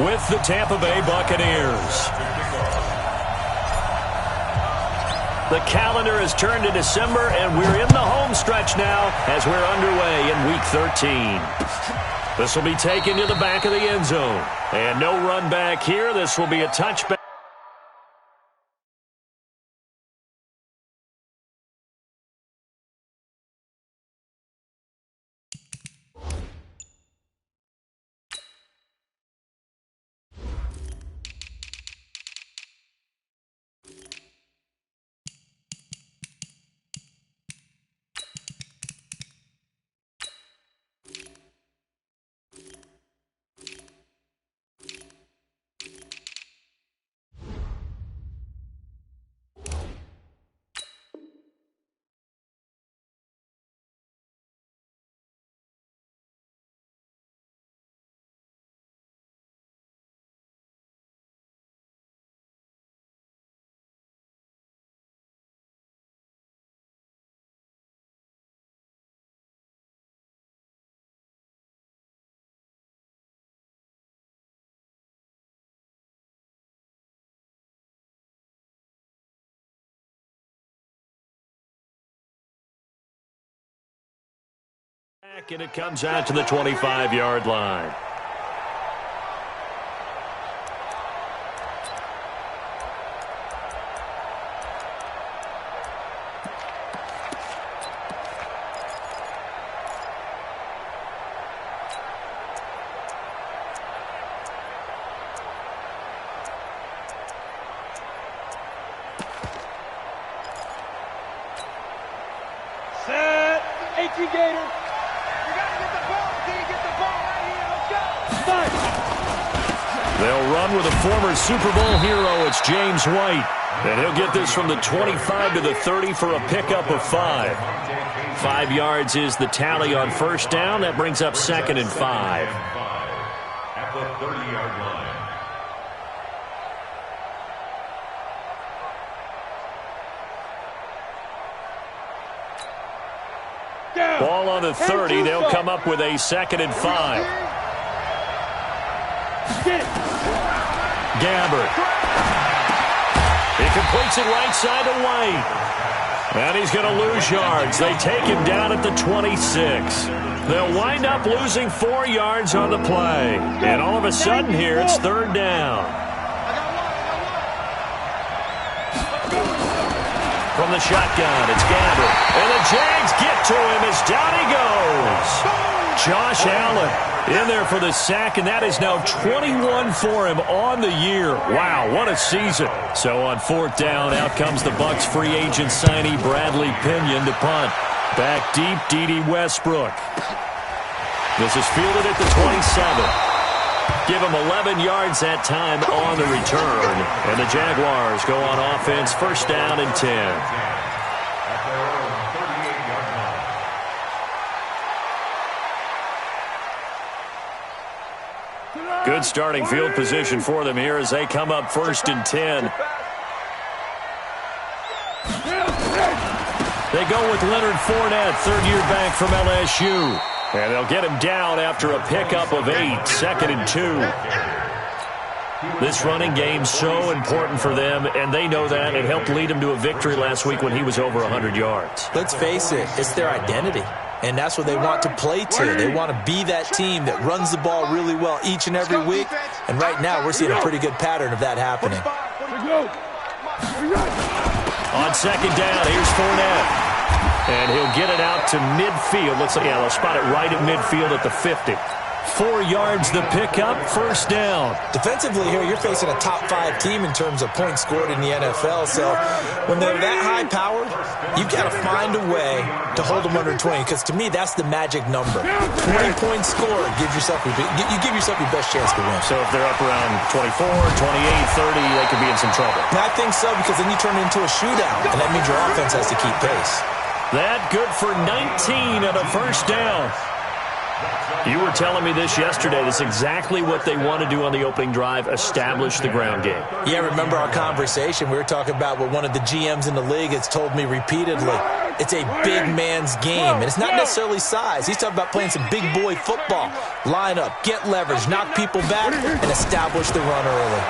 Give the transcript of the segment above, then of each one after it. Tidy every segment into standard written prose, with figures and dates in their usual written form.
with the Tampa Bay Buccaneers. The calendar has turned to December, and we're in the home stretch now as we're underway in Week 13. This will be taken to the back of the end zone. And no run back here. This will be a touchback. And it comes out to the 25-yard line. Set. 18 Gators. They'll run with a former Super Bowl hero. It's James White. And he'll get this from the 25 to the 30 for a pickup of 5. 5 yards is the tally on first down. That brings up 2nd and 5. At the 30-yard line. Ball on the 30. They'll come up with a 2nd and 5. Gabbert. He completes it right side to White. And he's going to lose yards. They take him down at the 26. They'll wind up losing 4 yards on the play. And all of a sudden here, it's 3rd down. From the shotgun, it's Gabbert. And the Jags get to him as down he goes. Josh Allen in there for the sack, and that is now 21 for him on the year. Wow, what a season. So on 4th down, out comes the Bucs free agent signee Bradley Pinion to punt. Back deep, Dede Westbrook. This is fielded at the 27. Give him 11 yards that time on the return. And the Jaguars go on offense, 1st down and 10. Good starting field position for them here as they come up 1st and 10. They go with Leonard Fournette, 3rd-year back from LSU. And they'll get him down after a pickup of 8, 2nd and 2. This running game so important for them, and they know that. It helped lead them to a victory last week when he was over 100 yards. Let's face it, it's their identity. And that's what they want to play to. They want to be that team that runs the ball really well each and every week. And right now, we're seeing a pretty good pattern of that happening. On 2nd down, here's Fournette. And he'll get it out to midfield. Looks like, yeah, they'll spot it right at midfield at the 50. 4 yards the pickup, 1st down. Defensively here, you're facing a top 5 team in terms of points scored in the NFL. So when they're that high-powered, you've got to find a way to hold them under 20. Because to me, that's the magic number. 20 points scored, you give yourself your best chance to win. So if they're up around 24, 28, 30, they could be in some trouble. And I think so, because then you turn it into a shootout. And that means your offense has to keep pace. That good for 19 at a 1st down. You were telling me this yesterday. That's exactly what they want to do on the opening drive, establish the ground game. Yeah, remember our conversation? We were talking about what one of the GMs in the league has told me repeatedly. It's a big man's game, and it's not necessarily size. He's talking about playing some big boy football. Line up, get leverage, knock people back, and establish the run early.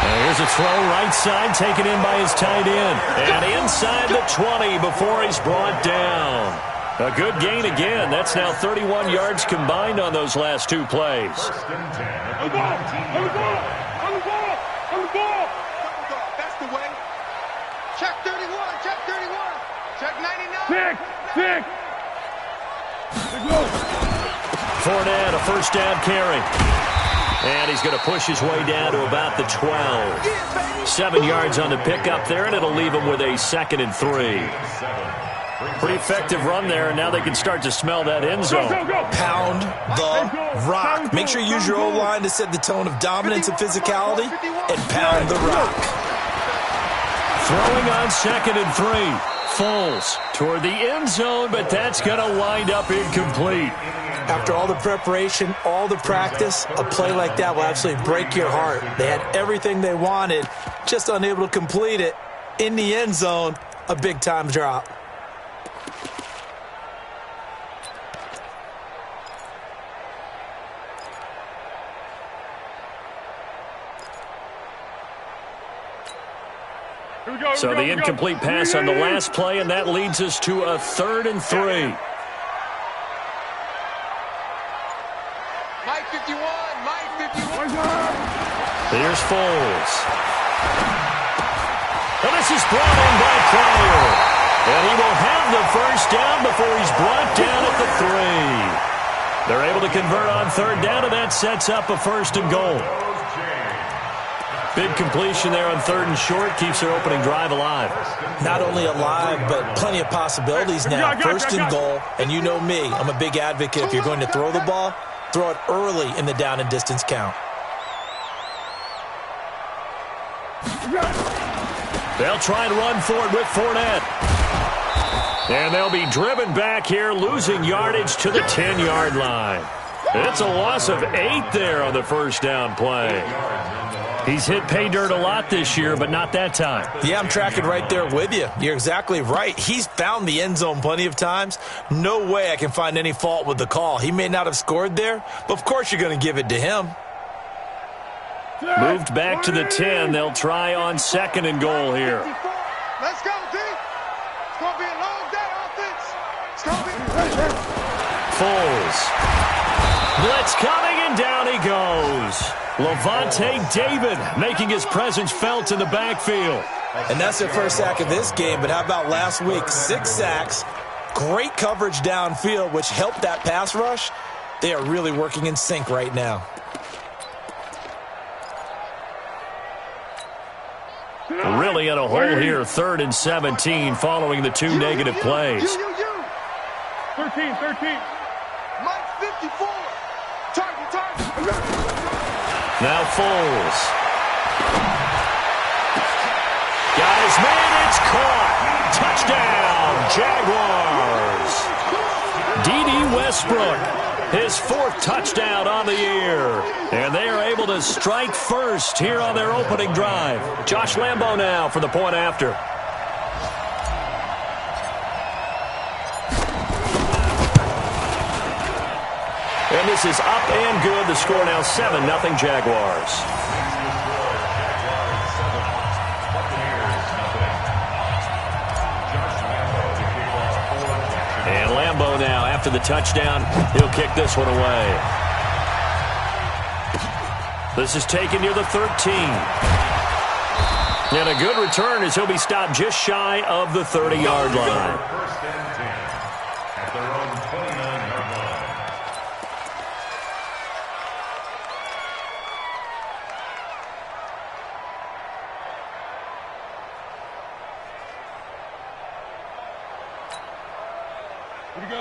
Here's a throw right side, taken in by his tight end. And inside the 20 before he's brought down. A good gain again. That's now 31 yards combined on those last two plays. On the ball! On the ball! On the ball! On the ball! That's the way. Check 31. Check 31. Check 99. Six. Fournette, a first down carry. And he's going to push his way down to about the 12. 7 yards on the pickup there, and it'll leave him with a 2nd and 3. Pretty effective run there, and now they can start to smell that end zone. Pound the rock. Make sure you use your O-line to set the tone of dominance and physicality, and pound the rock. Throwing on 2nd and 3. Foles toward the end zone, but that's going to wind up incomplete. After all the preparation, all the practice, a play like that will absolutely break your heart. They had everything they wanted, just unable to complete it. In the end zone, a big-time drop. So the incomplete pass on the last play, and that leads us to a 3rd and 3. Mike 51. Mike 51. Here's Foles. And this is brought in by Pryor. And he will have the first down before he's brought down at the 3. They're able to convert on 3rd down, and that sets up a 1st and goal. Big completion there on 3rd and short. Keeps their opening drive alive. Not only alive, but plenty of possibilities now. 1st and goal, and you know me. I'm a big advocate. If you're going to throw the ball, throw it early in the down and distance count. They'll try and run for it with Fournette. And they'll be driven back here, losing yardage to the 10-yard line. It's a loss of 8 there on the first down play. He's hit pay dirt a lot this year, but not that time. Yeah, I'm tracking right there with you. You're exactly right. He's found the end zone plenty of times. No way I can find any fault with the call. He may not have scored there, but of course you're going to give it to him. Moved back to the 10. They'll try on 2nd and goal here. Let's go, D. It's going to be a long day offense. It's going to be... Foles. Blitz coming, and down he goes. Levante David making his presence felt in the backfield. And that's their first sack of this game, but how about last week? 6 sacks, great coverage downfield, which helped that pass rush. They are really working in sync right now. Really in a hole here, 3rd and 17 following the 2 negative plays. 13. Mike 54. Target. Now Foles. Got his man, it's caught. Touchdown, Jaguars. D.D. Westbrook, his 4th touchdown on the year. And they are able to strike first here on their opening drive. Josh Lambo now for the point after. And this is up and good. The score now 7-0 Jaguars. And Lambo now, after the touchdown, he'll kick this one away. This is taken near the 13. And a good return as he'll be stopped just shy of the 30-yard line. First and 10 at their own 29-yard line.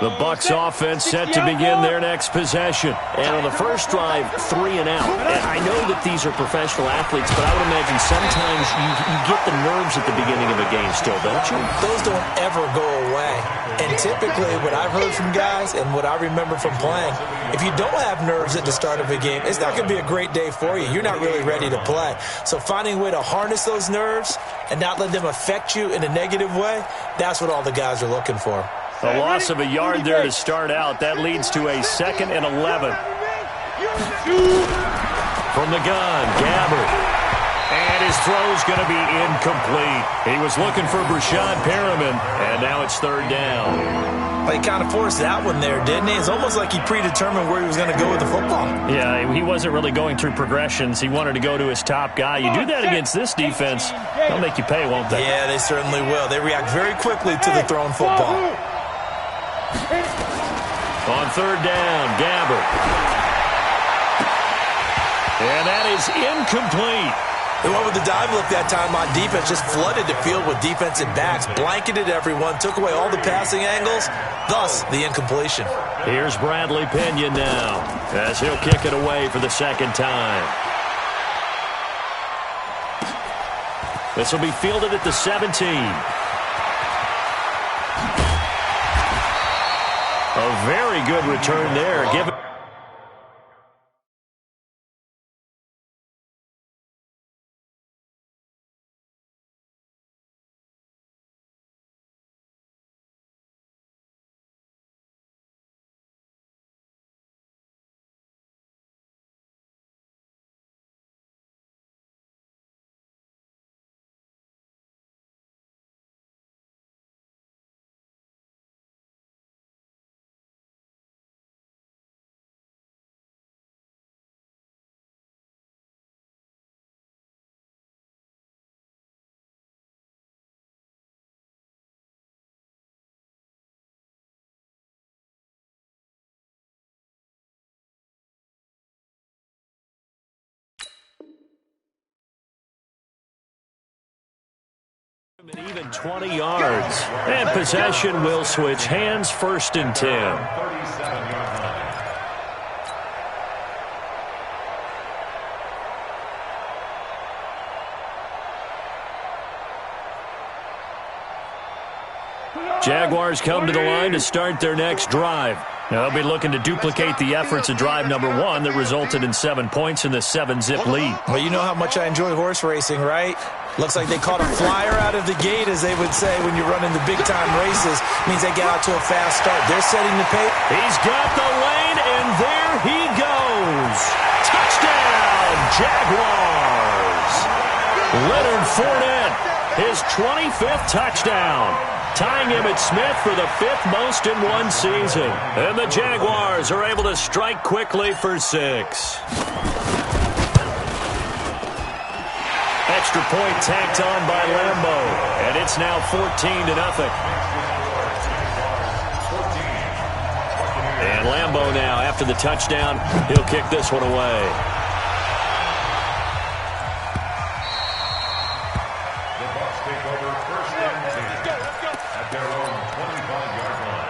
The Bucs offense set to begin their next possession. And on the first drive, 3 and out. And I know that these are professional athletes, but I would imagine sometimes you get the nerves at the beginning of a game still, don't you? Those don't ever go away. And typically what I've heard from guys and what I remember from playing, if you don't have nerves at the start of a game, it's not going to be a great day for you. You're not really ready to play. So finding a way to harness those nerves and not let them affect you in a negative way, that's what all the guys are looking for. A loss of a yard there to start out. That leads to a 2nd and 11. From the gun, Gabbert. And his throw's going to be incomplete. He was looking for Brashad Perriman, and now it's 3rd down. But he kind of forced that one there, didn't he? It's almost like he predetermined where he was going to go with the football. Yeah, he wasn't really going through progressions. He wanted to go to his top guy. You do that against this defense, they'll make you pay, won't they? Yeah, they certainly will. They react very quickly to the thrown football. On 3rd down, Gabbert. And that is incomplete. They went with the dive look that time on defense, just flooded the field with defensive backs, blanketed everyone, took away all the passing angles, thus the incompletion. Here's Bradley Pena now, as he'll kick it away for the 2nd time. This will be fielded at the 17. A very good return there. Given even 20 yards. And possession will switch hands, 1st and 10. 37-yard line. Jaguars come to the line to start their next drive. Now they'll be looking to duplicate the efforts of drive number 1 that resulted in 7 points in the 7-zip lead. Well, you know how much I enjoy horse racing, right? Looks like they caught a flyer out of the gate, as they would say when you're running the big-time races. Means they get out to a fast start. They're setting the pace. He's got the lane, and there he goes. Touchdown, Jaguars. Leonard Fournette, his 25th touchdown, tying him at Smith for the 5th most in one season. And the Jaguars are able to strike quickly for 6. Extra point tacked on by Lambo, and it's now 14-0. And Lambo now, after the touchdown, he'll kick this one away. The Bucs take over 1st and 10 at their own 25-yard line.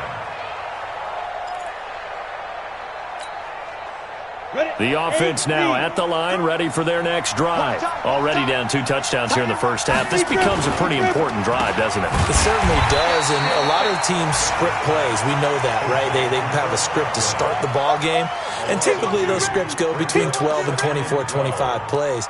The offense now at the line, ready for their next drive. Already down 2 touchdowns here in the first half. This becomes a pretty important drive, doesn't it? It certainly does, and a lot of teams script plays. We know that, right? They have a script to start the ball game, and typically those scripts go between 12 and 24, 25 plays.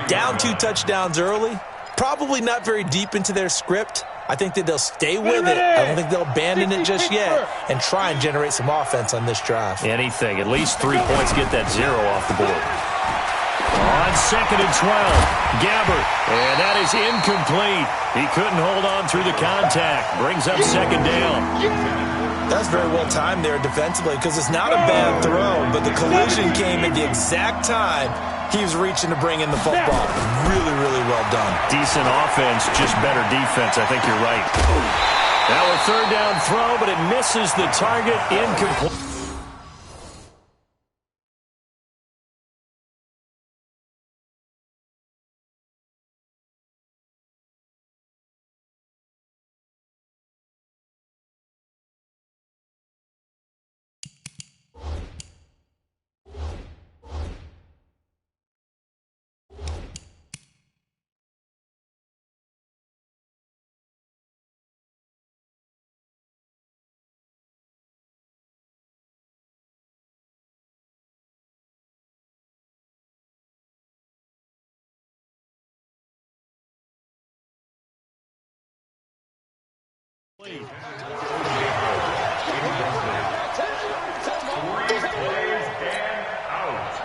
Down 2 touchdowns early, probably not very deep into their script. I think that they'll stay with it. I don't think they'll abandon it just yet and try and generate some offense on this drive. Anything. At least 3 points, get that 0 off the board. On 2nd and 12, Gabbert. And that is incomplete. He couldn't hold on through the contact. Brings up 2nd down. That's very well timed there defensively, because it's not a bad throw, but the collision came at the exact time he was reaching to bring in the football. Really, really well done. Decent offense, just better defense. I think you're right. Now a 3rd down throw, but it misses the target. Incomplete.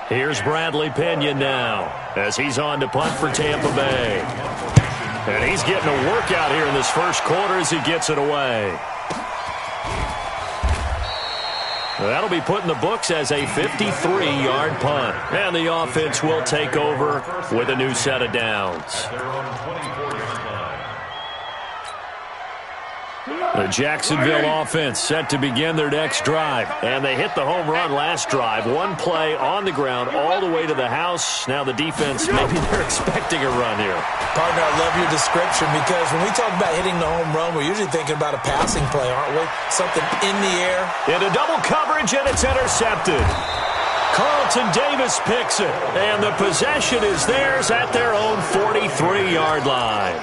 Here's Bradley Pena now as he's on to punt for Tampa Bay. And he's getting a workout here in this first quarter as he gets it away. That'll be put in the books as a 53-yard punt. And the offense will take over with a new set of downs. The Jacksonville offense set to begin their next drive. And they hit the home run last drive. One play on the ground all the way to the house. Now the defense, maybe they're expecting a run here. Partner, I love your description because when we talk about hitting the home run, we're usually thinking about a passing play, aren't we? Something in the air. Into double coverage, and it's intercepted. Carlton Davis picks it, and the possession is theirs at their own 43-yard line.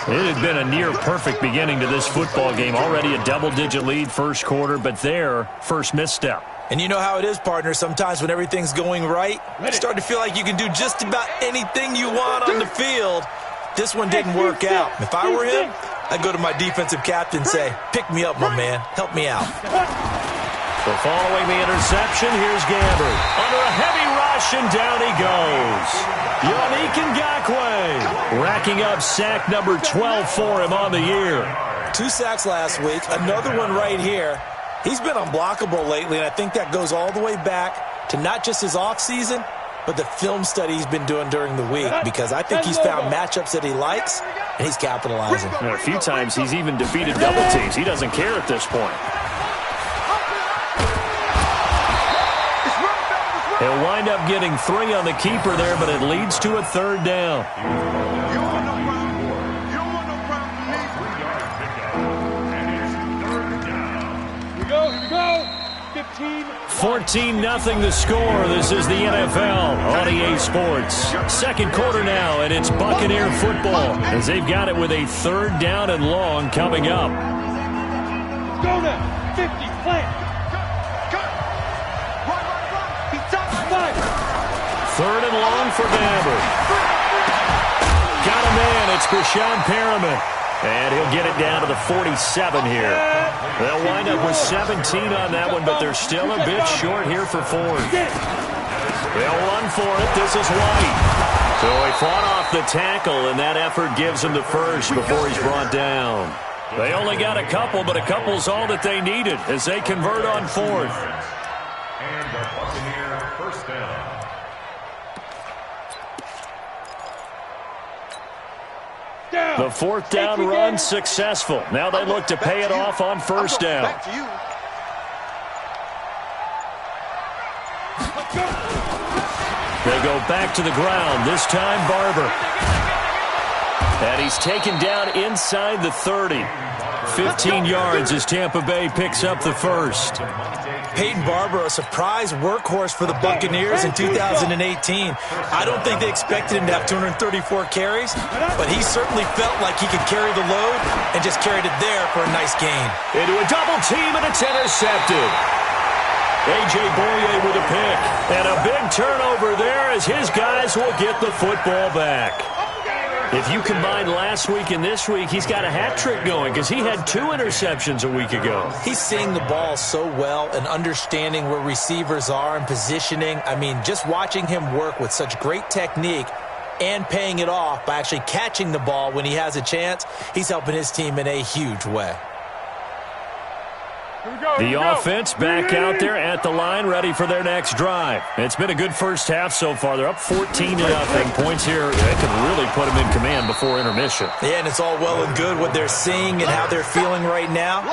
It had been a near-perfect beginning to this football game. Already a double-digit lead first quarter, but their first misstep. And you know how it is, partner. Sometimes when everything's going right, you start to feel like you can do just about anything you want on the field. This one didn't work out. If I were him, I'd go to my defensive captain and say, pick me up, my man. Help me out. So following the interception, here's Gabbert. Under a heavy rush, and down he goes. Yannick Ngakoue racking up sack number 12 for him on the year. 2 sacks last week, another one right here. He's been unblockable lately, and I think that goes all the way back to not just his offseason, but the film study he's been doing during the week, because I think he's found matchups that he likes, and he's capitalizing. And a few times he's even defeated double teams. He doesn't care at this point. He'll wind up getting 3 on the keeper there, but it leads to a third down. You want no problem. You don't want no problem with me. Here we go. 15. 14-0 the score. This is the NFL on EA Sports. Second quarter now, and it's Buccaneer football as they've got it with a third down and long coming up. Go now. 50. Plant. Third and long for Gabbert. Got a man. It's Brashon Perriman. And he'll get it down to the 47 here. They'll wind up with 17 on that one, but they're still a bit short here for Ford. They'll run for it. This is White. So he fought off the tackle, and that effort gives him the first before he's brought down. They only got a couple, but a couple's all that they needed as they convert on fourth. And the Buccaneer first down. The fourth down run successful. Now they look to pay it off on first down. Back to you. They go back to the ground, this time Barber. And he's taken down inside the 30. 15 yards as Tampa Bay picks up the first. Peyton Barber, a surprise workhorse for the Buccaneers in 2018. I don't think they expected him to have 234 carries, but he certainly felt like he could carry the load and just carried it there for a nice gain. Into a double team, and it's intercepted. A.J. Boye with a pick. And a big turnover there as his guys will get the football back. If you combine last week and this week, he's got a hat trick going because he had 2 interceptions a week ago. He's seeing the ball so well and understanding where receivers are and positioning. I mean, just watching him work with such great technique and paying it off by actually catching the ball when he has a chance, he's helping his team in a huge way. The offense back out there at the line, ready for their next drive. It's been a good first half so far. They're up 14-0. Points here, they can really put them in command before intermission. Yeah, and it's all well and good what they're seeing and how they're feeling right now.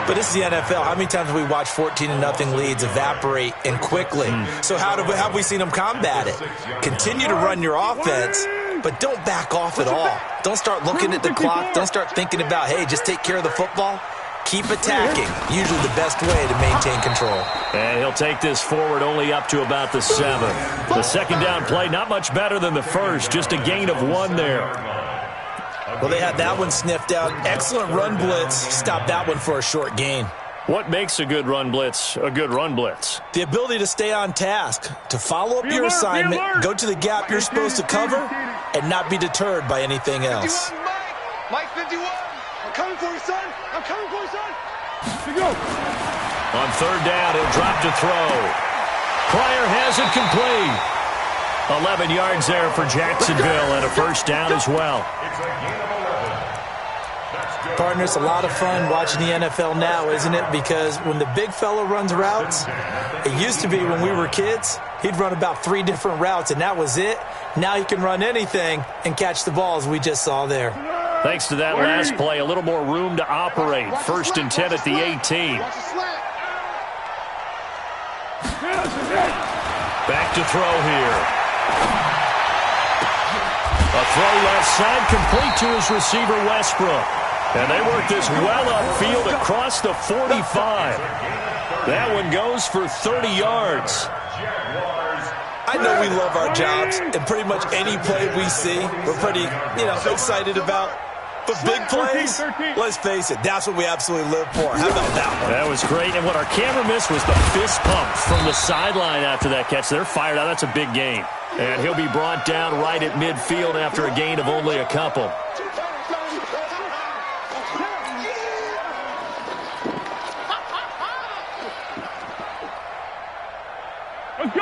But this is the NFL. How many times have we watched 14-0 leads evaporate and quickly? So how have we seen them combat it? Continue to run your offense, but don't back off at all. Don't start looking at the clock. Don't start thinking about, hey, just take care of the football. Keep attacking. Usually the best way to maintain control. And he'll take this forward only up to about the 7. The second down play, not much better than the first. Just a gain of 1 there. Well, they had that one sniffed out. Excellent run blitz. Stopped that one for a short gain. What makes a good run blitz a good run blitz? The ability to stay on task, to follow up your assignment, go to the gap you're supposed to cover, and not be deterred by anything else. Mike 51. coming for you, son. I'm coming for you, son. Here you go. On third down, he'll drop to throw. Pryor has it complete. 11 yards there for Jacksonville and a first down as well. It's a gain of 11. That's good. Partner, it's a lot of fun watching the NFL now, isn't it? Because when the big fella runs routes, it used to be when we were kids, he'd run about 3 different routes, and that was it. Now he can run anything and catch the ball, as we just saw there. Thanks to that last play, a little more room to operate. First and 10 at the 18. Watch the slant. Back to throw here. A throw left side complete to his receiver, Westbrook. And they work this well upfield across the 45. That one goes for 30 yards. I know we love our jobs, and pretty much any play we see, we're pretty, excited about. But big plays, let's face it, that's what we absolutely live for. How about that one? That was great. And what our camera missed was the fist pump from the sideline after that catch. They're fired out. That's a big gain. And he'll be brought down right at midfield after a gain of only a couple.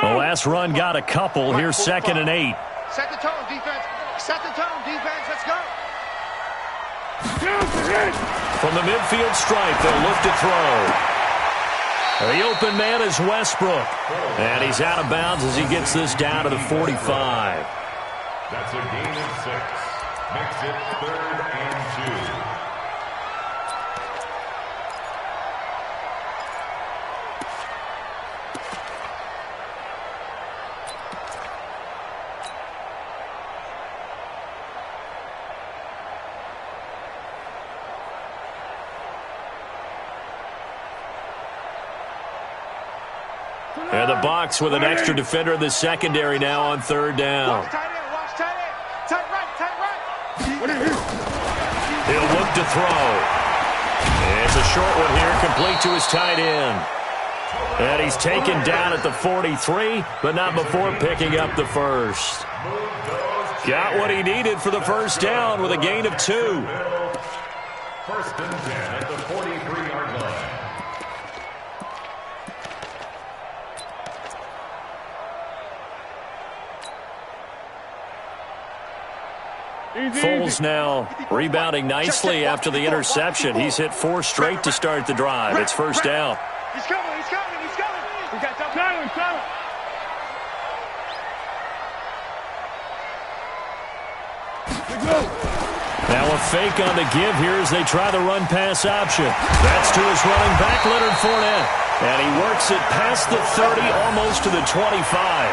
The last run got a couple. Here's 2nd and 8. Set the tone, defense. Set the tone, defense. Let's go. From the midfield stripe, they'll look to throw. The open man is Westbrook. And he's out of bounds as he gets this down to the 45. That's a gain of 6. Makes it 3rd and 2. And the Bucs with an extra defender in the secondary now on 3rd down. Watch tight end. Watch tight end. Tight right. Tight right. He'll look to throw. It's a short one here, complete to his tight end. And he's taken down at the 43, but not before picking up the first. Got what he needed for the first down with a gain of 2. 1st and 10 at the 43-yard line. Foles now rebounding nicely after the interception. He's hit 4 straight to start the drive. It's first down. He's coming. He's coming. He's coming. We got time. Silent. Now a fake on the give here as they try the run-pass option. That's to his running back, Leonard Fournette. And he works it past the 30, almost to the 25.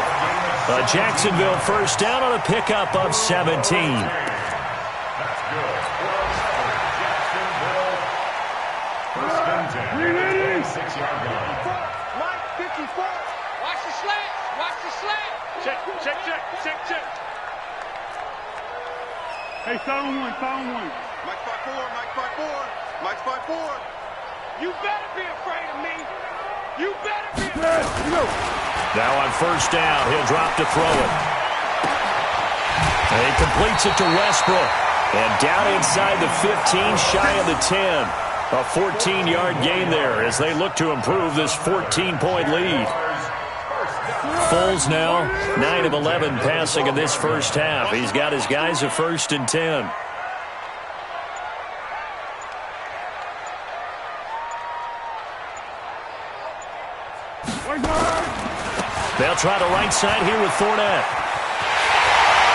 A Jacksonville first down on a pickup of 17. That's good. Jacksonville. 1st and 10. 6-yard line. Mike, 54. Watch the slant. Watch the slant. Check. Hey, silent one. Mike 5-4. Mike 5-4. You better be afraid of me. You better be afraid of me. Now on first down, he'll drop to throw it. And he completes it to Westbrook. And down inside the 15, shy of the 10. A 14-yard gain there as they look to improve this 14-point lead. Foles now 9 of 11 passing in this first half. He's got his guys at 1st and 10. They'll try the right side here with Fournette.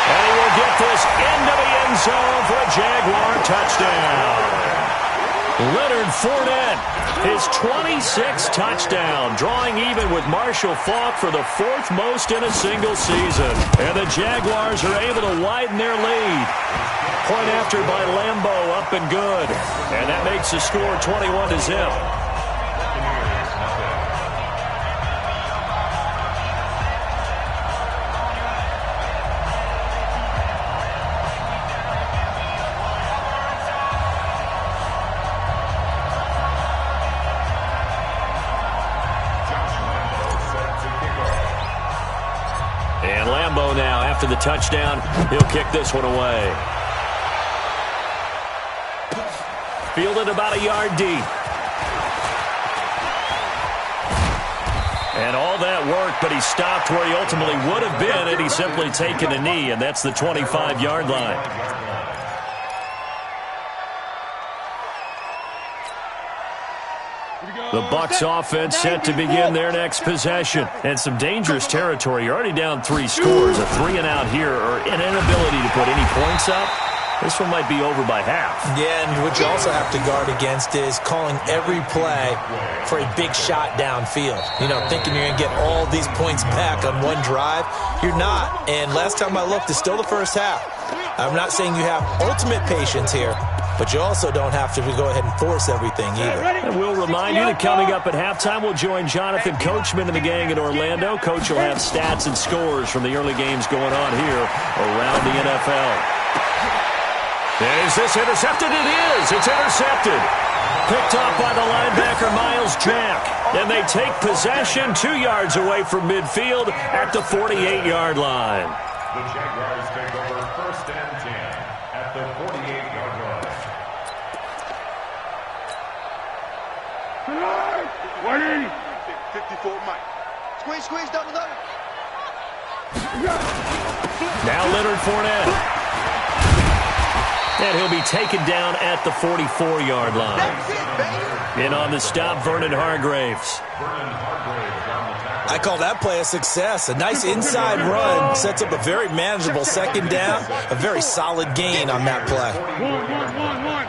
And he will get this into the end zone for a Jaguar touchdown. Leonard Fournette, his 26th touchdown, drawing even with Marshall Faulk for the 4th most in a single season. And the Jaguars are able to widen their lead. Point after by Lambeau, up and good. And that makes the score 21-0. And Lambeau now, after the touchdown, he'll kick this one away. Fielded about a yard deep. And all that work, but he stopped where he ultimately would have been had he simply taken a knee, and that's the 25-yard line. The Bucs offense set to begin their next possession. And some dangerous territory. You're already down 3 scores. A 3-and-out here, or an inability to put any points up. This one might be over by half. Yeah, and what you also have to guard against is calling every play for a big shot downfield. You know, thinking you're going to get all these points back on one drive. You're not. And last time I looked, it's still the first half. I'm not saying you have ultimate patience here, but you also don't have to go ahead and force everything either. And we'll remind you that coming up at halftime, we'll join Jonathan Coachman and the gang in Orlando. Coach will have stats and scores from the early games going on here around the NFL. And is this intercepted? It is. It's intercepted. Picked off by the linebacker, Miles Jack. And they take possession 2 yards away from midfield at the 48-yard line. The Jaguars take over 1st and 10 at the 48-yard line. 180. 54, Mike. Squeeze, double. Now Leonard Fournette. And he'll be taken down at the 44-yard line. In on the stop, Vernon Hargreaves. I call that play a success. A nice inside run sets up a very manageable second down. A very solid gain on that play. One.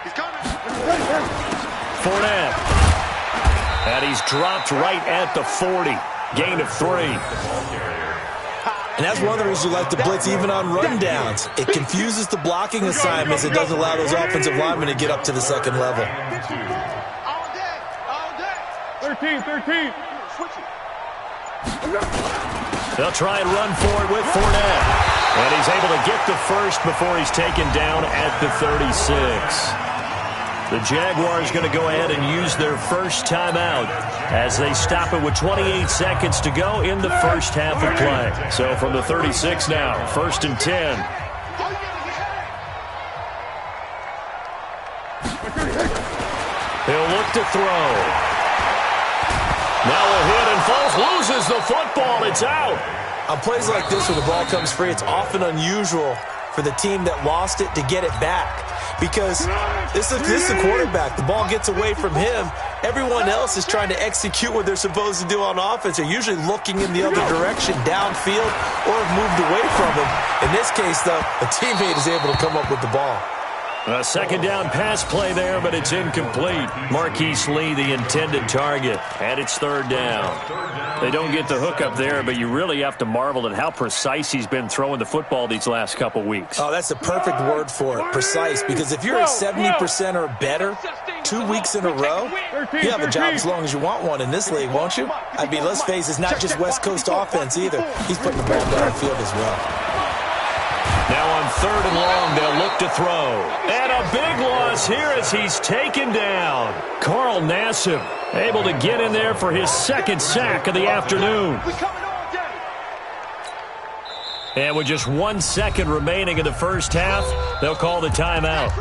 He's coming. Fournette. And he's dropped right at the 40. Gain of 3. And that's one of the reasons you like to blitz even on rundowns. It confuses the blocking assignments. It doesn't allow those offensive linemen to get up to the second level. All day. 13. Switch it. They'll try and run for it with Fournette. And he's able to get the first before he's taken down at the 36. The Jaguars going to go ahead and use their first timeout as they stop it with 28 seconds to go in the first half of play. So from the 36 now, 1st and 10. He'll look to throw. Now a hit and Foles loses the football. It's out. On plays like this where the ball comes free, it's often unusual for the team that lost it to get it back. Because this is the quarterback. The ball gets away from him. Everyone else is trying to execute what they're supposed to do on offense. They're usually looking in the other direction, downfield, or have moved away from him. In this case, though, a teammate is able to come up with the ball. A second down pass play there, but it's incomplete. Marquise Lee, the intended target, and it's 3rd down. They don't get the hook up there, but you really have to marvel at how precise he's been throwing the football these last couple weeks. Oh, that's the perfect word for it, precise, because if you're at 70% or better 2 weeks in a row, you have a job as long as you want one in this league, won't you? I mean, let's face it, it's not just West Coast offense either. He's putting the ball downfield as well. Now on 3rd and long, they'll look to throw. And a big loss here as he's taken down. Carl Nassib able to get in there for his 2nd sack of the afternoon. And with just 1 second remaining in the first half, they'll call the timeout.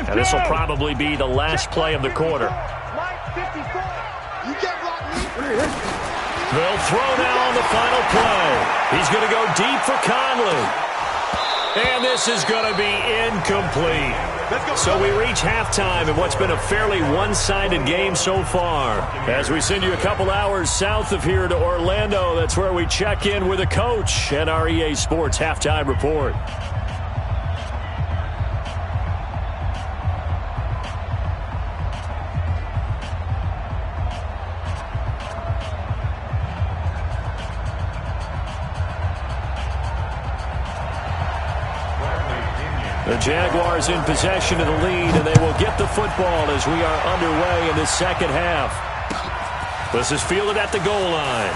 And this will probably be the last play of the quarter. They'll throw now on the final play. He's going to go deep for Conley. And this is going to be incomplete. So we reach halftime in what's been a fairly one-sided game so far. As we send you a couple hours south of here to Orlando, that's where we check in with a coach at our EA Sports Halftime Report. The Jaguars in possession of the lead, and they will get the football as we are underway in the second half. This is fielded at the goal line.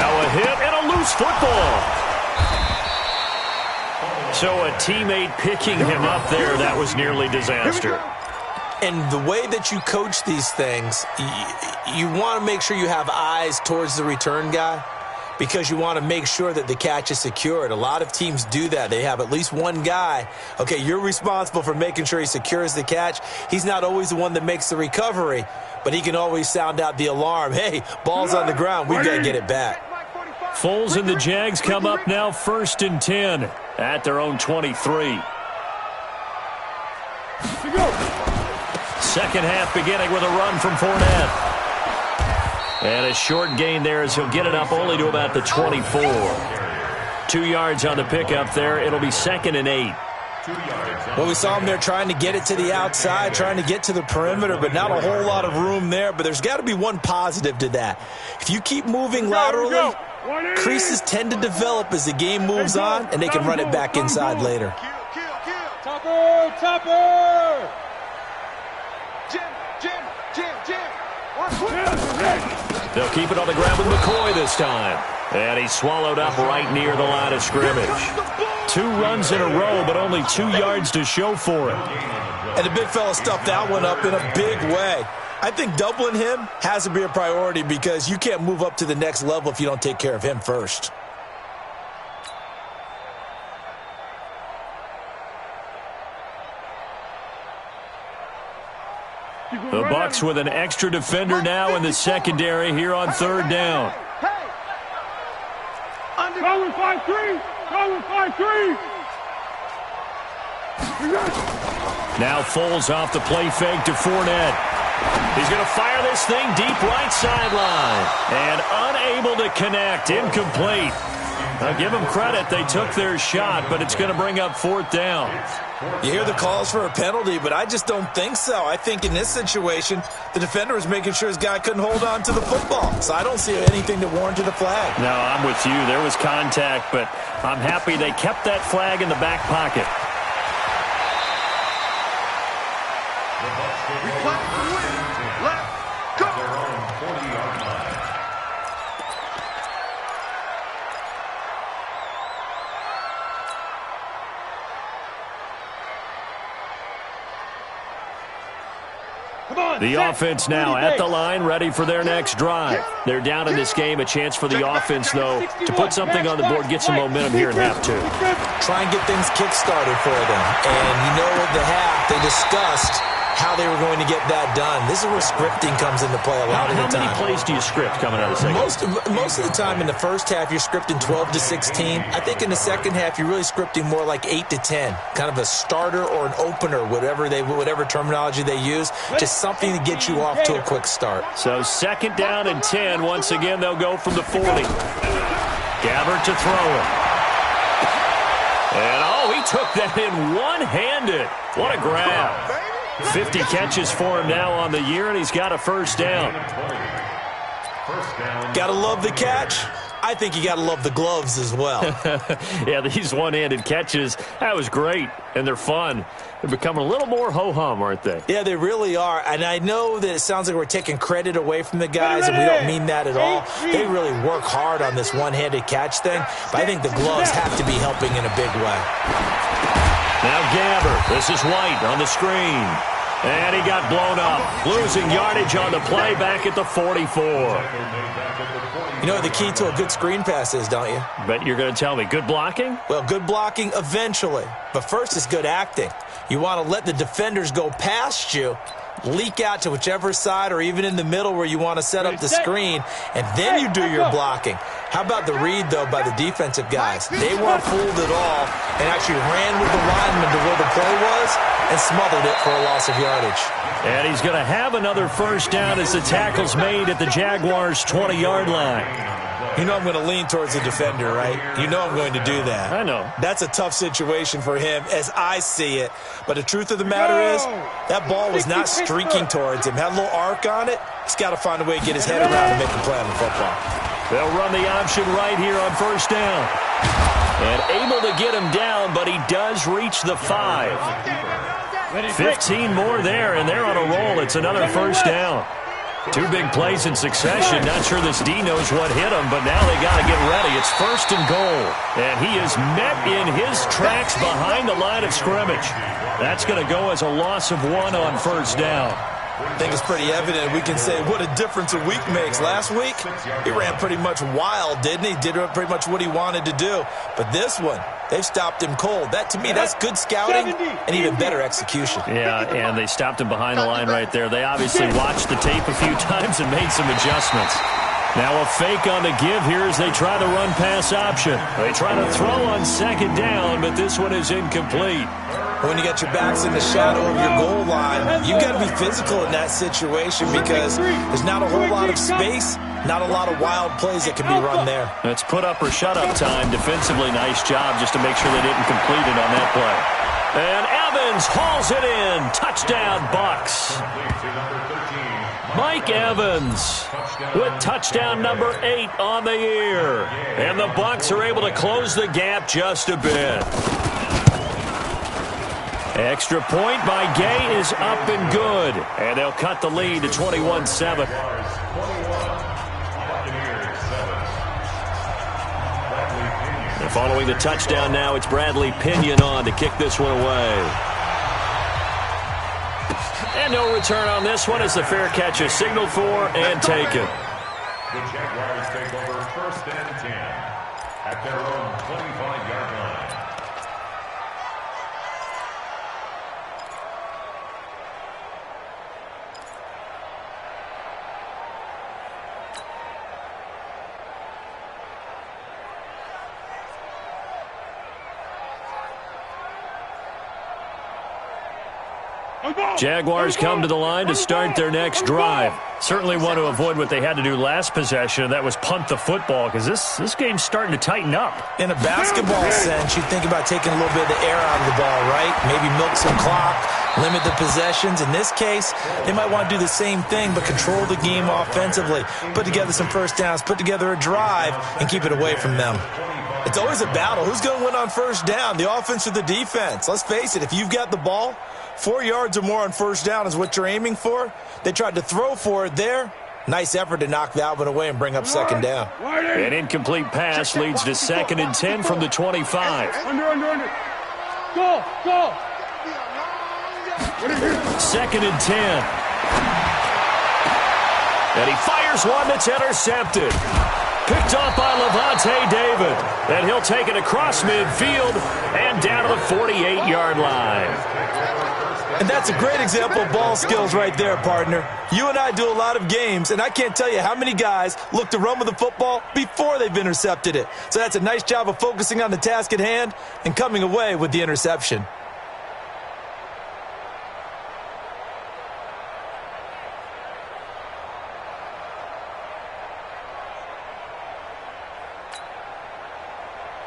Now a hit and a loose football. So a teammate picking him up there, that was nearly disaster. And the way that you coach these things, you want to make sure you have eyes towards the return guy because you want to make sure that the catch is secured. A lot of teams do that. They have at least one guy. Okay, you're responsible for making sure he secures the catch. He's not always the one that makes the recovery, but he can always sound out the alarm. Hey, ball's on the ground. We've got to get it back. Foles and the Jags come up now 1st and 10 at their own 23. Second half beginning with a run from Fournette. And a short gain there as he'll get it up only to about the 24. 2 yards on the pickup there. It'll be 2nd and 8. Well, we saw him there trying to get it to the outside, trying to get to the perimeter, but not a whole lot of room there. But there's got to be one positive to that. If you keep moving laterally, creases tend to develop as the game moves on, and they can run it back inside later. Topper! They'll keep it on the ground with McCoy this time. And he's swallowed up right near the line of scrimmage. 2 runs in a row, but only 2 yards to show for it. And the big fella stuffed that one up in a big way. I think doubling him has to be a priority because you can't move up to the next level if you don't take care of him first. The Bucs with an extra defender now in the secondary here on 3rd down. Go with 5-3! Go with 5-3! Now Foles off the play fake to Fournette. He's going to fire this thing deep right sideline. And unable to connect. Incomplete. I'll give them credit. They took their shot, but it's going to bring up 4th down. You hear the calls for a penalty, but I just don't think so. I think in this situation, the defender was making sure his guy couldn't hold on to the football. So I don't see anything that warranted a flag. No, I'm with you. There was contact, but I'm happy they kept that flag in the back pocket. The offense now at the line, ready for their next drive. They're down in this game. A chance for the offense, though, to put something on the board, get some momentum here in half 2. Try and get things kick-started for them. And you know at the half, they discussed how they were going to get that done. This is where scripting comes into play a lot of the time. How many plays do you script coming out of the second? Most of the time in the first half, you're scripting 12 to 16. I think in the second half, you're really scripting more like 8 to 10. Kind of a starter or an opener, whatever terminology they use. Just something to get you off to a quick start. So 2nd down and 10. Once again, they'll go from the 40. Gabbert to throw it. And, he took that in one-handed. What a grab. 50 catches for him now on the year, and he's got a 1st down. Gotta love the catch. I think you gotta love the gloves as well. Yeah, these one-handed catches, that was great, and they're fun. They're becoming a little more ho-hum, aren't they? Yeah, they really are, and I know that it sounds like we're taking credit away from the guys, and we don't mean that at all. They really work hard on this one-handed catch thing, but I think the gloves have to be helping in a big way. Now Gabbert, this is White on the screen. And he got blown up, losing yardage on the play back at the 44. You know what the key to a good screen pass is, don't you? Bet you're going to tell me. Good blocking? Well, good blocking eventually. But first is good acting. You want to let the defenders go past you, leak out to whichever side or even in the middle where you want to set up the screen, and then you do your blocking. How about the read, though, by the defensive guys? They weren't fooled at all and actually ran with the lineman to where the play was and smothered it for a loss of yardage. And he's going to have another 1st down as the tackle's made at the Jaguars' 20-yard line. You know I'm going to lean towards the defender, right? You know I'm going to do that. I know. That's a tough situation for him as I see it. But the truth of the matter is that ball was not streaking towards him. Had a little arc on it. He's got to find a way to get his head around and make a play on the football. They'll run the option right here on 1st down. And able to get him down, but he does reach the 5. 15 more there, and they're on a roll. It's another 1st down. Two big plays in succession. Not sure this D knows what hit him, but now they got to get ready. It's 1st and goal. And he is met in his tracks behind the line of scrimmage. That's going to go as a loss of 1 on 1st down. I think it's pretty evident. We can say what a difference a week makes. Last week, he ran pretty much wild, didn't he? Did pretty much what he wanted to do. But this one, they've stopped him cold. That, to me, that's good scouting and even better execution. Yeah, and they stopped him behind the line right there. They obviously watched the tape a few times and made some adjustments. Now a fake on the give here as they try the run-pass option. They try to throw on 2nd down, but this one is incomplete. When you get your backs in the shadow of your goal line, you've got to be physical in that situation because there's not a whole lot of space, not a lot of wild plays that can be run there. It's put up or shut up time. Defensively, nice job just to make sure they didn't complete it on that play. And Evans hauls it in. Touchdown, Bucs. Mike Evans with touchdown number 8 on the year. And the Bucs are able to close the gap just a bit. Extra point by Gay is up and good. And they'll cut the lead to 21-7. And following the touchdown now, it's Bradley Pinion on to kick this one away. And no return on this one as the fair catch is signaled for and taken. The Jaguars take over 1st and 10 at their own 25-yard line. Jaguars come to the line to start their next drive. Certainly want to avoid what they had to do last possession, and that was punt the football, because this game's starting to tighten up. In a basketball sense, you think about taking a little bit of the air out of the ball, right? Maybe milk some clock, limit the possessions. In this case, they might want to do the same thing, but control the game offensively. Put together some first downs, put together a drive, and keep it away from them. It's always a battle. Who's going to win on first down, the offense or the defense? Let's face it, if you've got the ball, 4 yards or more on first down is what you're aiming for. They tried to throw for it there. Nice effort to knock that one away and bring up 2nd down. An incomplete pass leads to 2nd and 10 from the 25. Under. Go. 2nd and 10. And he fires one that's intercepted. Picked off by Levante David. And he'll take it across midfield and down to the 48-yard line. And that's a great example of ball skills right there, partner. You and I do a lot of games, and I can't tell you how many guys look to run with the football before they've intercepted it. So that's a nice job of focusing on the task at hand and coming away with the interception.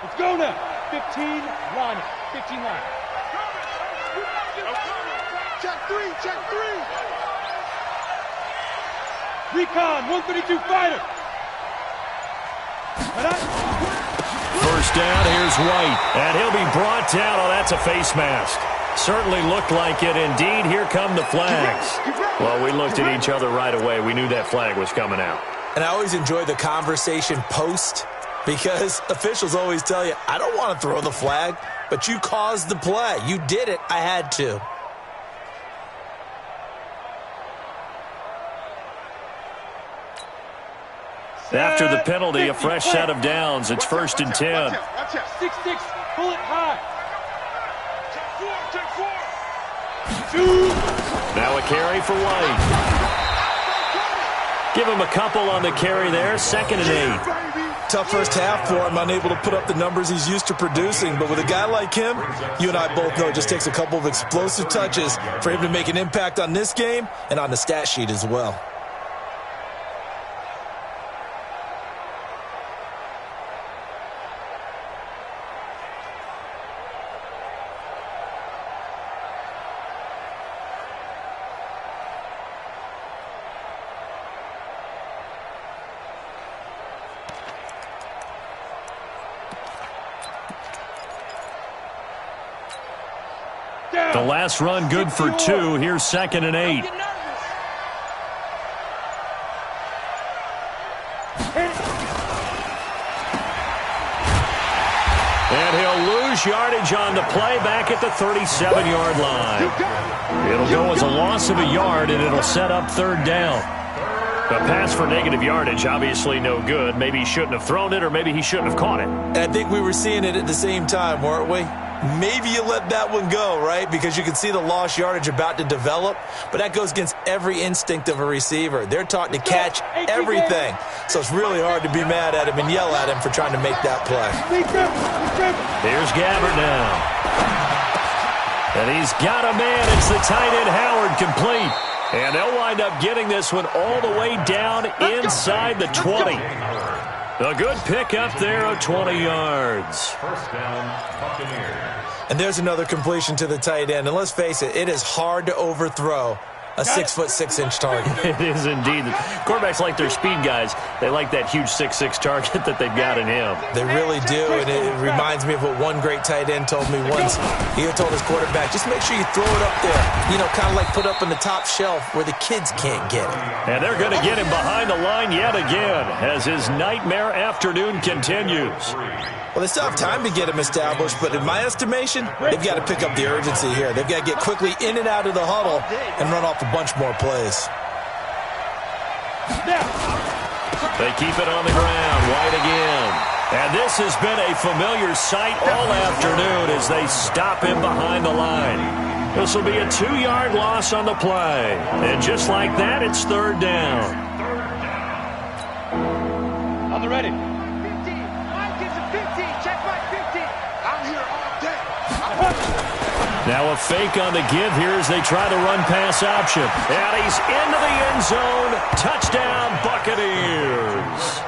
Let's go now. 15 line. 15 line. Check three. Recon, 132 fighter. First down, here's White. And he'll be brought down. Oh, that's a face mask. Certainly looked like it. Indeed, here come the flags. Well, we looked at each other right away. We knew that flag was coming out. And I always enjoy the conversation post because officials always tell you, I don't want to throw the flag, but you caused the play. You did it. I had to. After the penalty, a fresh set of downs. It's 1st and 10. 6-6, pull it high. Now a carry for White. Give him a couple on the carry there. 2nd and 8. Tough first half for him, unable to put up the numbers he's used to producing. But with a guy like him, you and I both know it just takes a couple of explosive touches for him to make an impact on this game and on the stat sheet as well. The last run good for 2. Here's 2nd and 8. lose yardage on the play back at the 37-yard line. It'll go as a loss of a yard, and it'll set up third down. A pass for negative yardage, obviously no good. Maybe he shouldn't have thrown it, or maybe he shouldn't have caught it. And I think we were seeing it at the same time, weren't we? Maybe you let that one go, right? Because you can see the lost yardage about to develop, but that goes against every instinct of a receiver. They're taught to catch everything. So it's really hard to be mad at him and yell at him for trying to make that play. Here's Gabbert now. And he's got a man. It's the tight end Howard, complete. And they'll wind up getting this one all the way down inside the 20. A good pick up there of 20 yards. First down, Buccaneers. And there's another completion to the tight end. And let's face it, it is hard to overthrow a 6'6" target. It is indeed. Quarterbacks like their speed guys. They like that huge 6'6" target that they've got in him. They really do, and it reminds me of what one great tight end told me once. He told his quarterback, just make sure you throw it up there. You know, kind of like put up on the top shelf where the kids can't get it. And they're going to get him behind the line yet again as his nightmare afternoon continues. Well, they still have time to get him established, but in my estimation, they've got to pick up the urgency here. They've got to get quickly in and out of the huddle and run off a bunch more plays. They keep it on the ground. White again. And this has been a familiar sight all afternoon as they stop him behind the line. This will be a 2-yard loss on the play. And just like that, it's third down. On the ready. Now a fake on the give here as they try the run-pass option. And he's into the end zone. Touchdown, Buccaneers.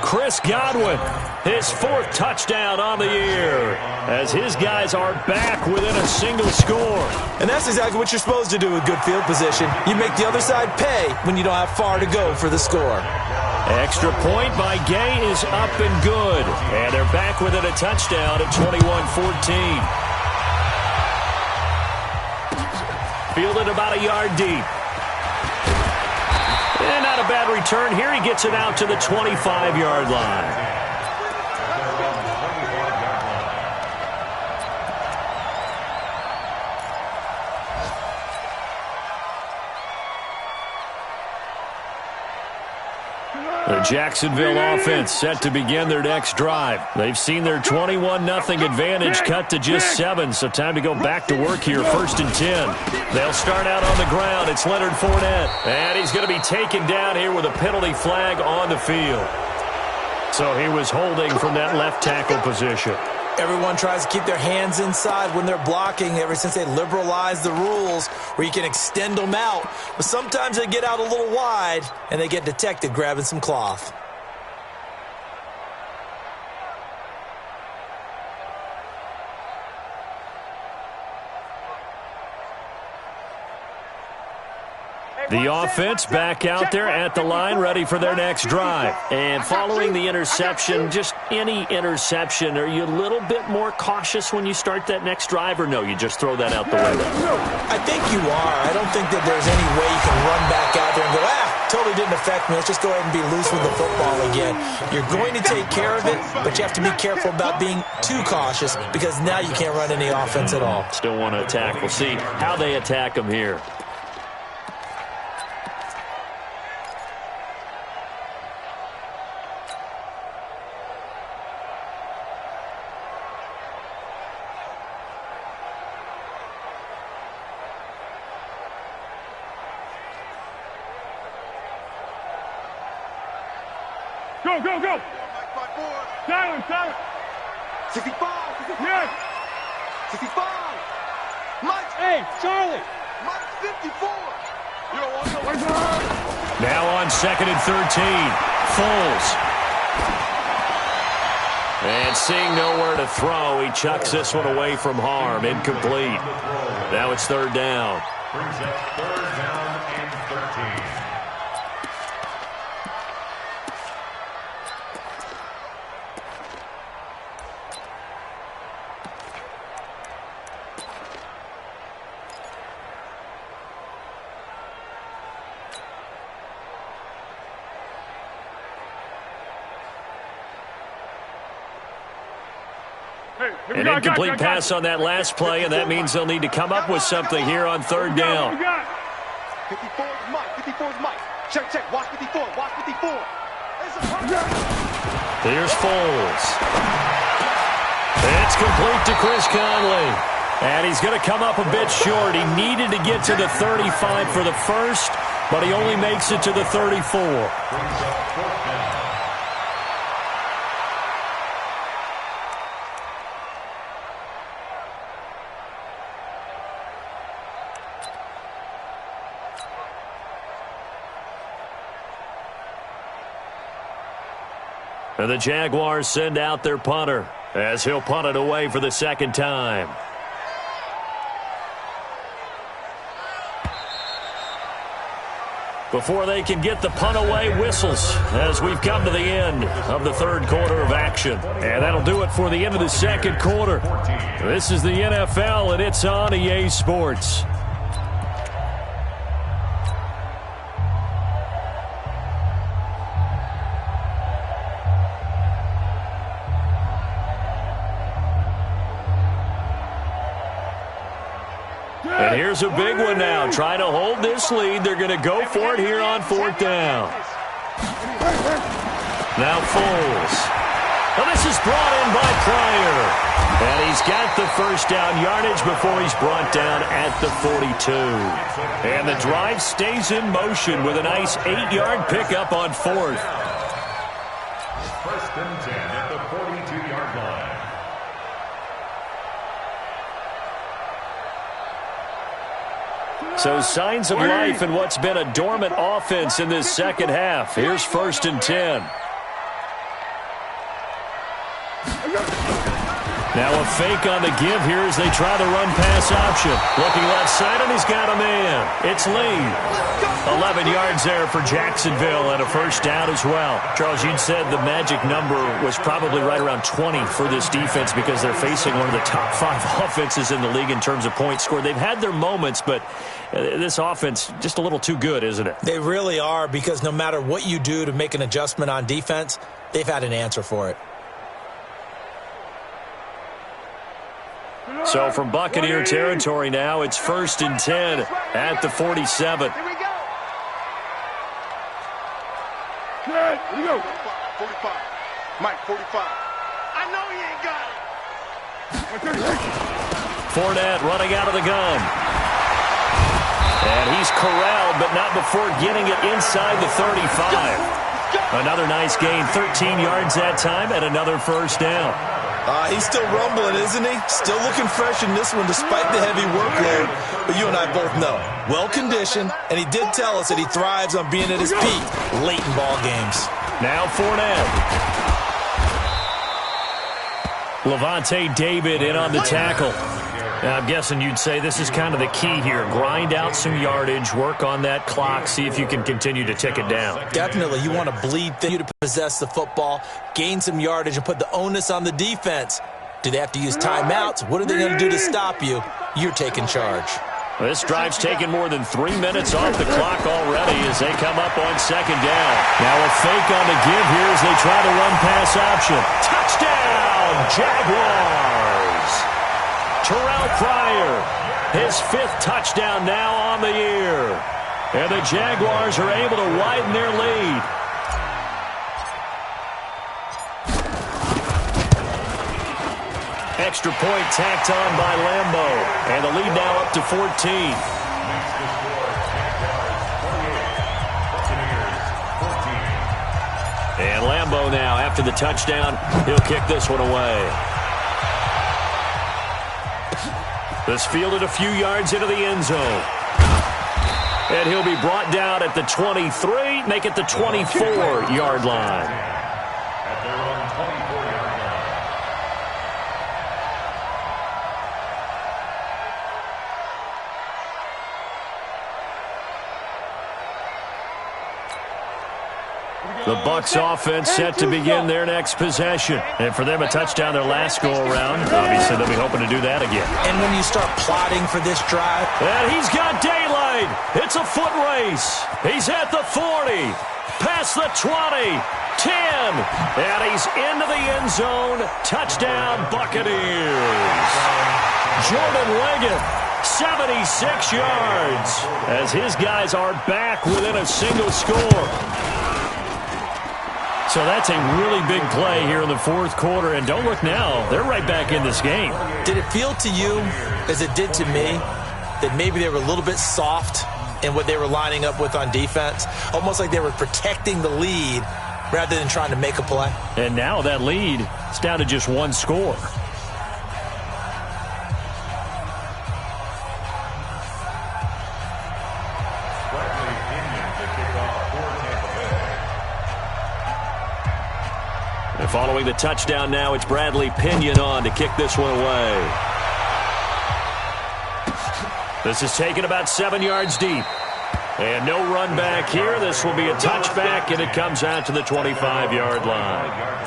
Chris Godwin, his 4th touchdown on the year, as his guys are back within a single score. And that's exactly what you're supposed to do with good field position. You make the other side pay when you don't have far to go for the score. Extra point by Gay is up and good. And they're back within a touchdown at 21-14. Fielded about a yard deep. And not a bad return here. He gets it out to the 25-yard line. The Jacksonville offense set to begin their next drive. They've seen their 21-0 advantage cut to just 7, so time to go back to work here, 1st and 10. They'll start out on the ground. It's Leonard Fournette, and he's going to be taken down here with a penalty flag on the field. So he was holding from that left tackle position. Everyone tries to keep their hands inside when they're blocking ever since they liberalized the rules where you can extend them out. But sometimes they get out a little wide and they get detected grabbing some cloth. The offense back out there at the line, ready for their next drive. And following the interception, just any interception, are you a little bit more cautious when you start that next drive, or no, you just throw that out the window? I think you are. I don't think that there's any way you can run back out there and go, totally didn't affect me. Let's just go ahead and be loose with the football again. You're going to take care of it, but you have to be careful about being too cautious because now you can't run any offense at all. Still want to attack. We'll see how they attack them here. Go, go, go! Silent, silent! 65! Yes! 65! Mike! Hey, Charlie! Mike 54! You don't want to go. Now on 2nd and 13. Foles. And seeing nowhere to throw, he chucks this one away from harm. Incomplete. Now it's 3rd down. Brings up 3rd down and 13. Hey, An incomplete pass on that last play, and that means they'll need to come up with something here on third down. 54 is Mike. 54 is Mike. Check, check. Watch 54. Watch 54. Here's Foles. It's complete to Chris Conley. And he's going to come up a bit short. He needed to get to the 35 for the first, but he only makes it to the 34. And the Jaguars send out their punter as he'll punt it away for the second time. Before they can get the punt away, whistles as we've come to the end of the third quarter of action. And that'll do it for the end of the second quarter. This is the NFL, and it's on EA Sports. And here's a big one now. Trying to hold this lead. They're going to go for it here on fourth down. Now Foles. Well, this is brought in by Pryor. And he's got the first down yardage before he's brought down at the 42. And the drive stays in motion with a nice 8-yard pickup on fourth. First and 10 at the 42-yard line. So signs of life in what's been a dormant offense in this second half. Here's first and 10. Now a fake on the give here as they try the run-pass option. Looking left side, and he's got a man. It's Lee. 11 yards there for Jacksonville and a first down as well. Charles, you'd said the magic number was probably right around 20 for this defense because they're facing one of the top 5 offenses in the league in terms of points scored. They've had their moments, but this offense just a little too good, isn't it? They really are, because no matter what you do to make an adjustment on defense, they've had an answer for it. So from Buccaneer territory now, it's first and 10 at the 47. Here we go. Here we go. 45. Mike, 45. I know he ain't got it. Fournette running out of the gun. And he's corralled, but not before getting it inside the 35. Another nice gain, 13 yards that time, and another first down. He's still rumbling, isn't he? Still looking fresh in this one despite the heavy workload. But you and I both know, well-conditioned, and he did tell us that he thrives on being at his peak late in ball games. Now Fournette. Levante David in on the tackle. Now, I'm guessing you'd say this is kind of the key here. Grind out some yardage, work on that clock, see if you can continue to tick it down. Definitely. You want to bleed through to possess the football, gain some yardage, and put the onus on the defense. Do they have to use timeouts? What are they going to do to stop you? You're taking charge. This drive's taken more than 3 minutes off the clock already as they come up on second down. Now a fake on the give here as they try to run pass option. Touchdown, Jaguars! Terrell Pryor, his 5th touchdown now on the year. And the Jaguars are able to widen their lead. Extra point tacked on by Lambo. And the lead now up to 14. And Lambo now, after the touchdown, he'll kick this one away. This fielded a few yards into the end zone. And he'll be brought down at the 23, make it the 24-yard line. At their own 24-yard line. The Bucs offense set to begin their next possession. And for them, a touchdown their last go-around. Obviously, they'll be hoping to do that again. And when you start plotting for this drive... And he's got daylight. It's a foot race. He's at the 40, past the 20, 10. And he's into the end zone. Touchdown, Buccaneers. Jordan Leggett, 76 yards, as his guys are back within a single score. So that's a really big play here in the fourth quarter. And don't look now, they're right back in this game. Did it feel to you, as it did to me, that maybe they were a little bit soft in what they were lining up with on defense? Almost like they were protecting the lead rather than trying to make a play. And now that lead is down to just one score. And following the touchdown now, it's Bradley Pinion on to kick this one away. This is taken about 7 yards deep. And no run back here. This will be a touchback, and it comes out to the 25-yard line.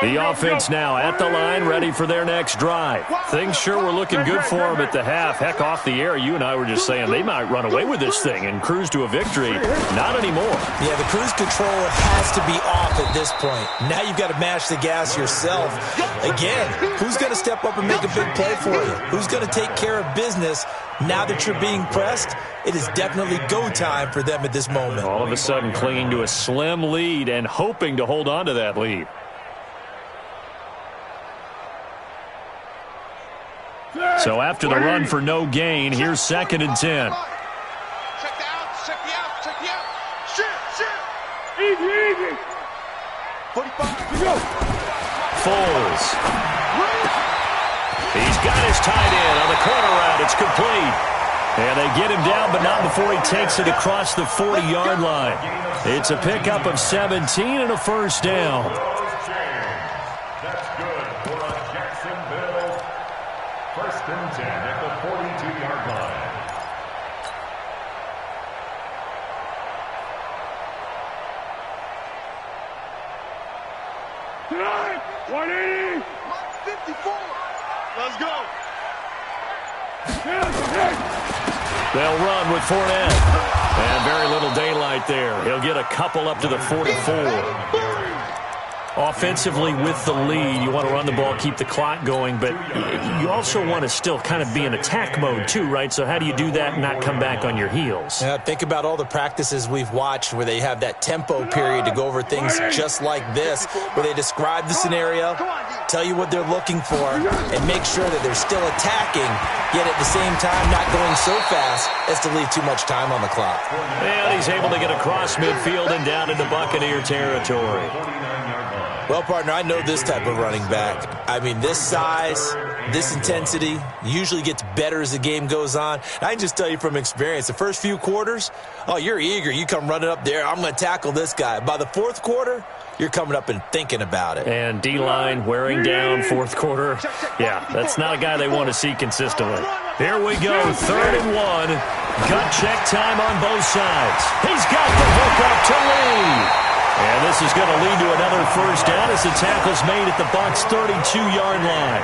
The offense now at the line, ready for their next drive. Things sure were looking good for them at the half. Heck, off the air, you and I were just saying they might run away with this thing and cruise to a victory. Not anymore. Yeah, the cruise control has to be off at this point. Now you've got to mash the gas yourself. Again, who's going to step up and make a big play for you? Who's going to take care of business now that you're being pressed? It is definitely go time for them at this moment. All of a sudden clinging to a slim lead and hoping to hold on to that lead. So after the run for no gain, here's 2nd and 10. Check the out, check the out, check the out. Shit. Easy. 45. Go. Foles. He's got his tight end on the corner route. It's complete. And they get him down, but not before he takes it across the 40-yard line. It's a pickup of 17 and a first down. That's good for a Jacksonville 1st and 10 at the 42-yard line. Tonight, 180. 54. Let's go. They'll run with Fournette. And very little daylight there. He'll get a couple up to the 44. Offensively with the lead, you want to run the ball, keep the clock going, but you also want to still kind of be in attack mode too, right? So how do you do that and not come back on your heels? Yeah, think about all the practices we've watched where they have that tempo period to go over things just like this, where they describe the scenario, tell you what they're looking for, and make sure that they're still attacking, yet at the same time not going so fast as to leave too much time on the clock. And he's able to get across midfield and down into Buccaneer territory. Well, partner, I know this type of running back. I mean, this size, this intensity usually gets better as the game goes on. And I can just tell you from experience, the first few quarters, oh, you're eager. You come running up there, I'm going to tackle this guy. By the fourth quarter, you're coming up and thinking about it. And D-line wearing down fourth quarter. Yeah, that's not a guy they want to see consistently. Here we go, 3rd and 1. Gut check time on both sides. He's got the hook up to lead. And this is going to lead to another first down as the tackle's made at the Bucs' 32-yard line.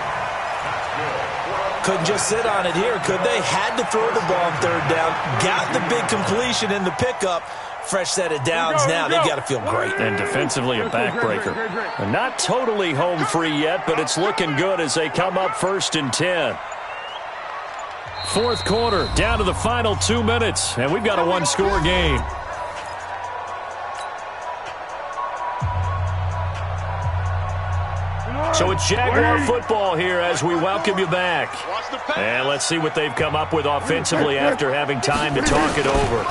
Couldn't just sit on it here, could they? Had to throw the ball on 3rd down. Got the big completion in the pickup. Fresh set of downs now. They've got to feel great. And defensively a backbreaker. Not totally home free yet, but it's looking good as they come up 1st and 10. Fourth quarter, down to the final 2 minutes, and we've got a one-score game. So it's Jaguar football here as we welcome you back. And let's see what they've come up with offensively after having time to talk it over.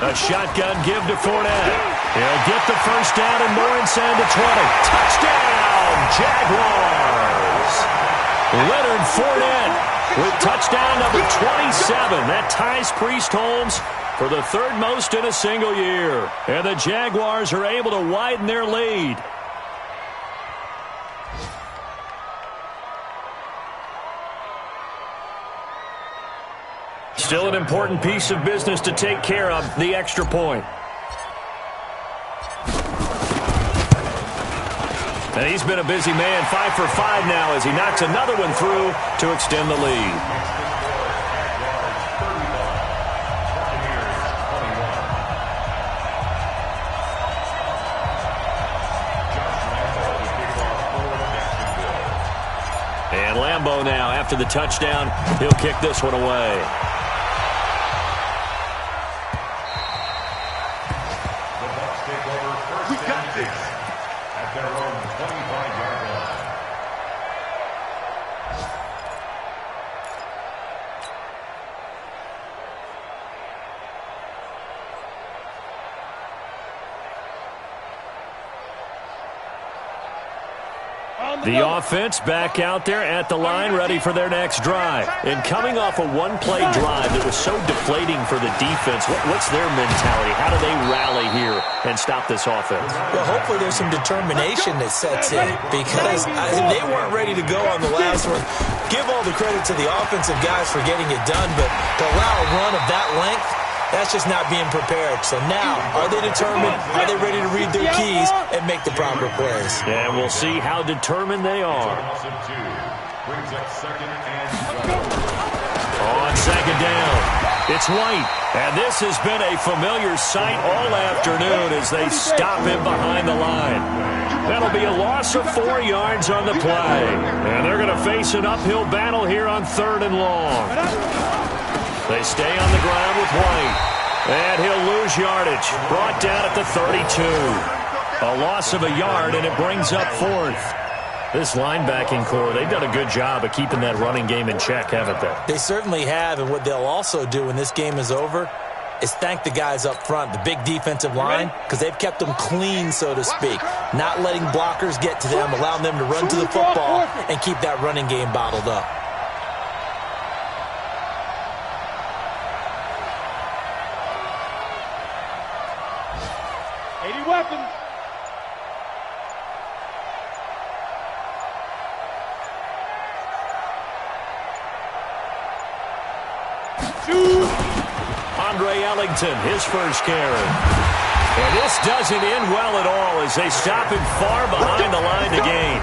A shotgun give to Fournette. He'll get the first down and more inside the 20. Touchdown, Jaguars! Leonard Fournette with touchdown number 27. That ties Priest Holmes for the 3rd most in a single year. And the Jaguars are able to widen their lead. Still an important piece of business to take care of, the extra point. And he's been a busy man, 5 for 5 now as he knocks another one through to extend the lead. And Lambeau now, after the touchdown, he'll kick this one away. The Bucs take over first and 6 at their own 25-yard line. The offense back out there at the line, ready for their next drive. And coming off a one-play drive that was so deflating for the defense, what's their mentality? How do they rally here and stop this offense? Well, hopefully there's some determination that sets in because they weren't ready to go on the last one. Give all the credit to the offensive guys for getting it done, but to allow a run of that length, that's just not being prepared. So now, are they determined? Are they ready to read their keys and make the proper plays? And we'll see how determined they are. Brings up second and On second down, it's White. And this has been a familiar sight all afternoon as they stop him behind the line. That'll be a loss of 4 yards on the play. And they're going to face an uphill battle here on 3rd and long. They stay on the ground with White. And he'll lose yardage. Brought down at the 32. A loss of a yard, and it brings up 4th. This linebacking core, they've done a good job of keeping that running game in check, haven't they? They certainly have, and what they'll also do when this game is over is thank the guys up front, the big defensive line, because they've kept them clean, so to speak. Not letting blockers get to them, allowing them to run to the football and keep that running game bottled up. Weapons. Andre Ellington, his first carry. And this doesn't end well at all as they stop him far behind the line to gain.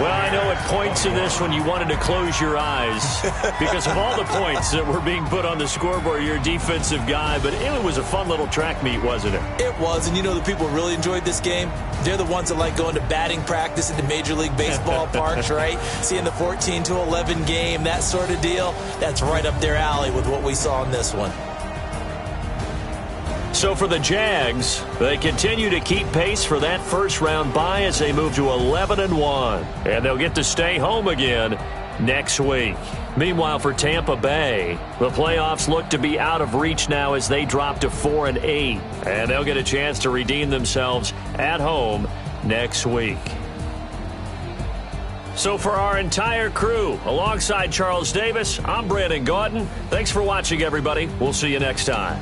Well, I know at points in this when you wanted to close your eyes because of all the points that were being put on the scoreboard. You're a defensive guy, but it was a fun little track meet, wasn't it? It was, and you know the people who really enjoyed this game? They're the ones that like going to batting practice at the Major League Baseball parks, right? Seeing the 14-11 game, that sort of deal. That's right up their alley with what we saw in this one. So for the Jags, they continue to keep pace for that first-round bye as they move to 11-1. And they'll get to stay home again next week. Meanwhile, for Tampa Bay, the playoffs look to be out of reach now as they drop to 4-8. And they'll get a chance to redeem themselves at home next week. So for our entire crew, alongside Charles Davis, I'm Brandon Gaudin. Thanks for watching, everybody. We'll see you next time.